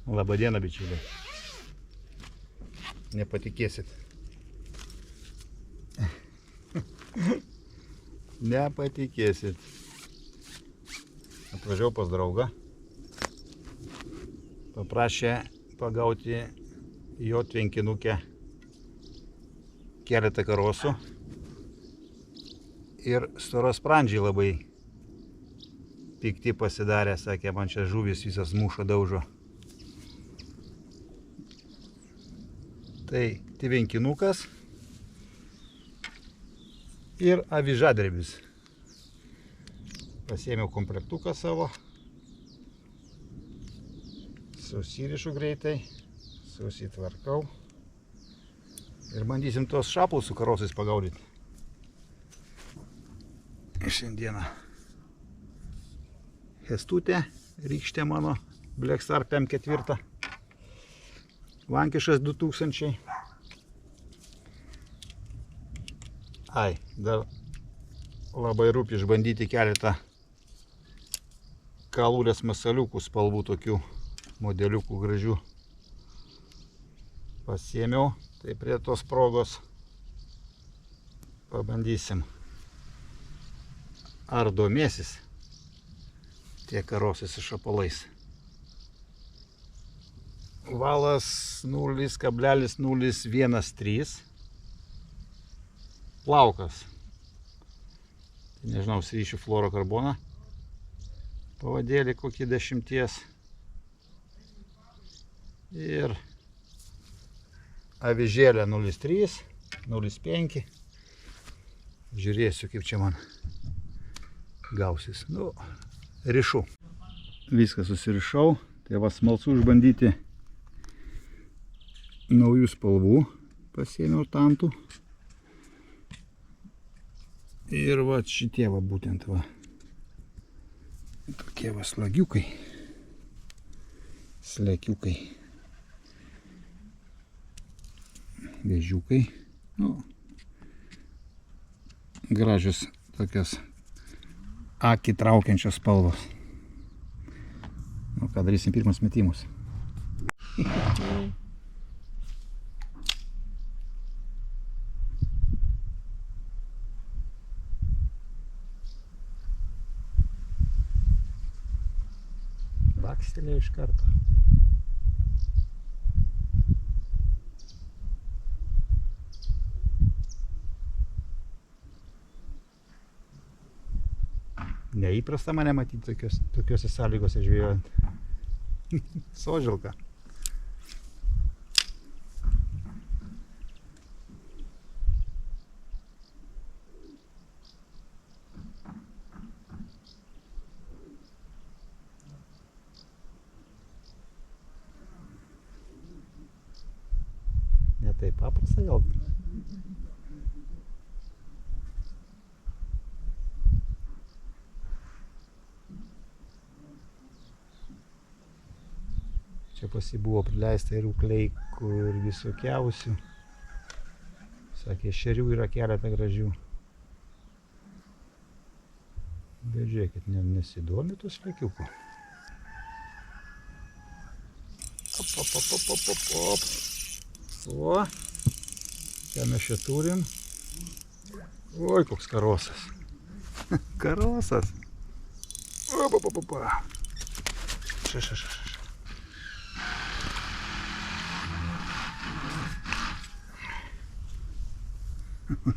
Labadiena, bičiuliai. Nepatikėsit. Nepatikėsit. Atvažiavau pas draugą. Paprašė pagauti jo tvenkinukę keletą karosų. Ir storasprandžiai labai pikti pasidarė, sakė, man čia žuvis visas muša daužo. Tai tvenkinukas ir avižadrebis. Pasiėmiau komplektuką savo. Susirišu greitai, susitvarkau. Ir bandysim tos šapulus su karosais pagaudyti. Šiandieną Hestutė, rykštė mano, Black Star PM4. Vankišas 2000. Ai, dar labai rūpi išbandyti keletą kalulės masaliukų spalvų, tokių modeliukų gražių. Pasiėmiau, tai prie tos progos pabandysim. Ar domėsis tie karosai su šapalais. Valas 0,013. Plaukas. Tai nežinau, sryšių fluorokarboną. Pavadėlį kokį 10. Ir avižėlė 0,3, 0,5. Žiūrėsiu, kaip čia man gausis. Nu, rišu. Viską susirišau. Tai va, smalsu išbandyti naujų spalvų. Pasiėmiau tantų. Ir va šitie va būtent va. Tokie va slagiukai. Slekiukai. Vėžiukai. Nu, gražios tokios akį traukiančios spalvos. Nu, ką darysim pirmas metimus. Bakstelė iš karto. Neįprasta mane matyti tokiuose sąlygose žvejojant. Sožilka. Ne taip paprasta gal. Čia pas jį buvo prileista ir ukleikų ir visokiausių. Sakė, šerių yra keletą gražių. Bet žiūrėkit, nesidomi tų slekiukų. Op. O, ką mes čia turim? Oi, koks karosas. Karosas. Opa. Ša.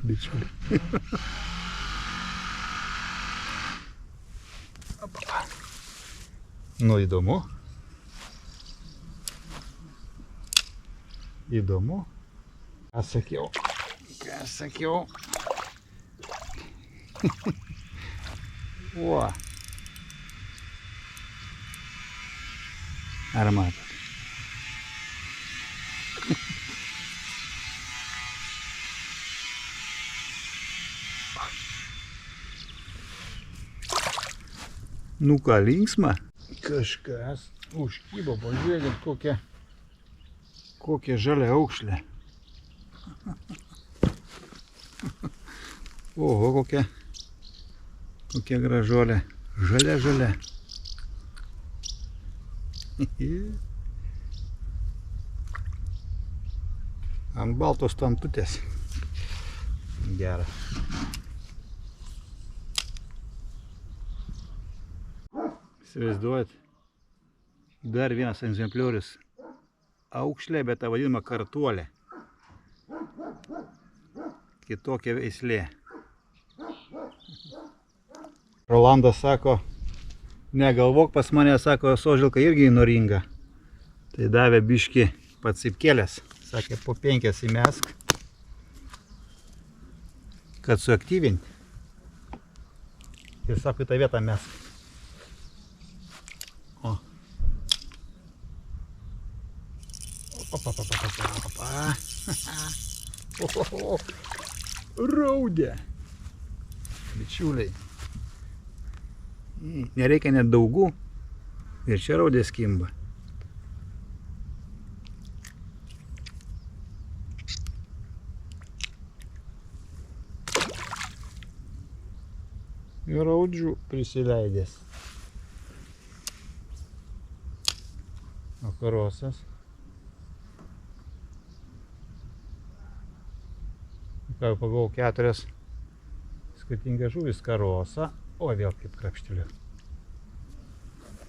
Bičiuliai. Nu, įdomu. Ką sakiau. O. Ar matot? Nu ką, linksma? Kažkas užkybo, pažiūrėkit kokia žalia aukšlė. Oho, kokia gražuolė. Žalia. Ant baltos tantutės. Gera. Įsivaizduojat, dar vienas egzempliorius. Aukšlė, bet ta vadinama kartuolė. Kitokia veislė. Rolandas sako, negalvok pas mane, sako, sožilka irgi įnoringa. Tai davė biškį pats įpkėlės. Sakė, po 5 įmesk, kad suaktyvinti. Ir sako, į tą vietą mesk. O. Opa. Raudė. Bičiuliai. Nereikia net daugų. Ir čia raudė skimba. Ir raudžių prisileidęs. O karosas. Ką jau pagavau 4 skirtingas žuvis karosą. O vėl kaip krapšteliu.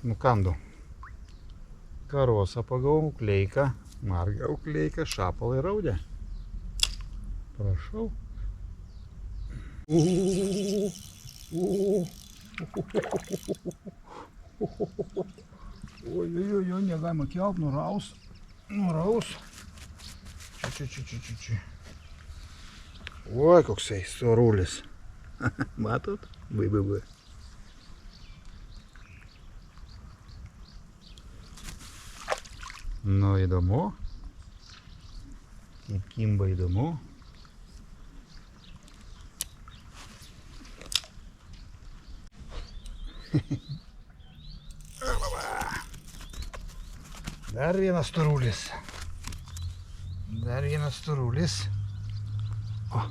Nukandau. Karosą pagavau, ukleiką, margą ukleiką, šapalą ir raudę. Prašau. Oi, negalima kelt, nuraus. Čia. Oi, koksai storulis. Matot? Bai. Nu, įdomu. Kaip kimba įdomu. Dar vienas storulis. O.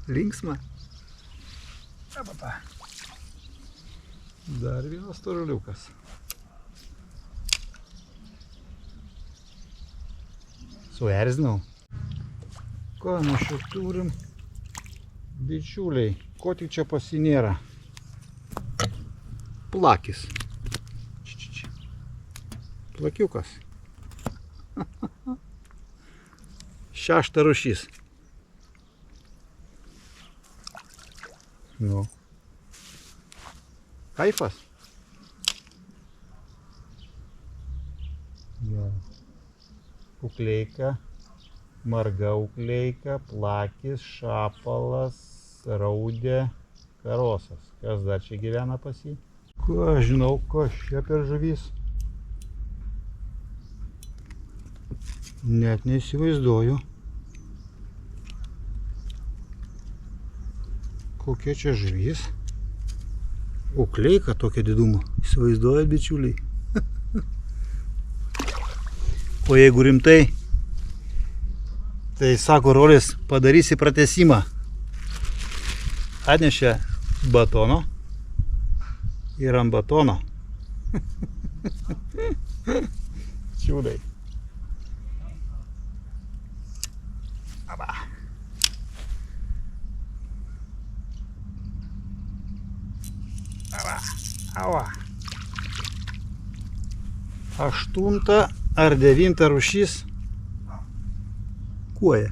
Linksma. Dar vienas storuliukas. Suerzinau. Ką mes čia turim? Bičiuliai, ko tik čia pas jį nėra? Plakis. Plakiukas. 6 rūšis. Nu. Kaifas? Ja. Ukleika, marga ukleika, plakis, šapalas, raudė, karosas. Kas dar čia gyvena pas jį? Ką žinau, kas čia per žuvis? Net neįsivaizduoju. Kokia čia žuvis? Ukleika tokia didumo. Įsivaizduoja, bičiuliai. O jeigu rimtai, tai sako Rolis, padarysi pratesimą. Atnešė batono ir ant batono. Čiūdai. Ava. 8 ar 9 rūšis kuoja.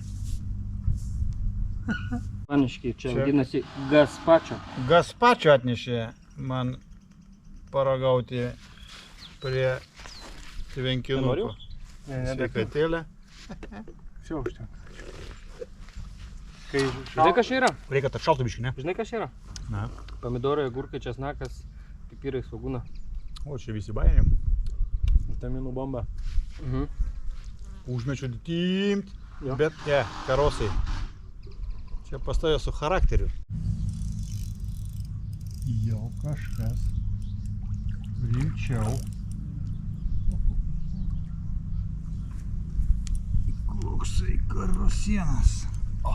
Paniškiai, čia vadinasi gaspačio. Gaspačio atnešė man paragauti prie tvenkinuko. Sveikatėlė. Šiaukštė. Žinai, kas čia yra? Reikia atšaltų biškį, ne? Žinai, kas čia yra? Na. Pomidorai, agurkai, česnakas, pipirai, svogūna. O, čia visi bairiam. Vitaminų bomba. Užmečiu timt, bet karosai. Čia pastoja su charakteriu. Jau kažkas rimčiau. Koksai karosienas. O.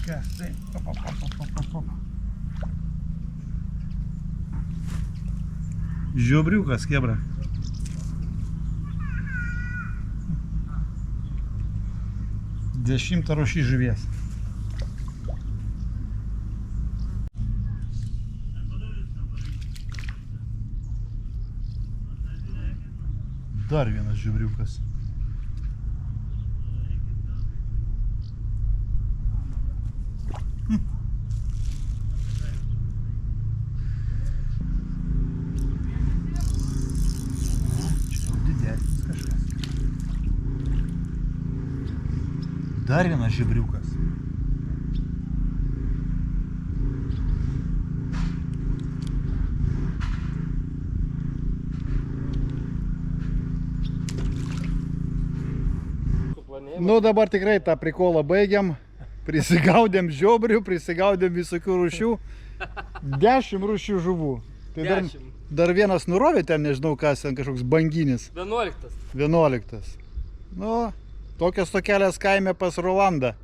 Kas tai? Žiobriukas, kebra. Dešimtą rūšį žuvies. Dar vienas žiobriukas. Dar vienas žiobriukas. Nu dabar tikrai tą prikolą baigiam. Prisigaudėm žiobrių, prisigaudėm visokių rūšių. 10 rūšių žuvų. Tai dar vienas nurovė ten, nežinau kas, ten kažkoks banginis. 11. 11. Nu, tokios tokelės kaime pas Rolandą.